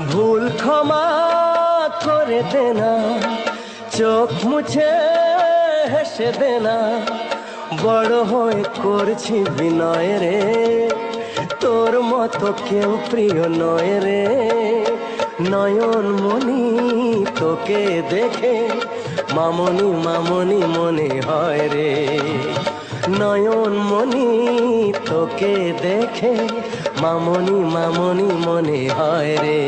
ভুল ক্ষমা করে দে না, চোখ মুছে হেসে দে না, বড় হয়ে করছি বিনয় রে, তোর মতো কেউ প্রিয় নয় রে। নয়ন মনি তোকে দেখে মামনি মামনি মনে হয় রে, নয়ন মনি তোকে দেখে মামনি মামনি মনে হয় রে।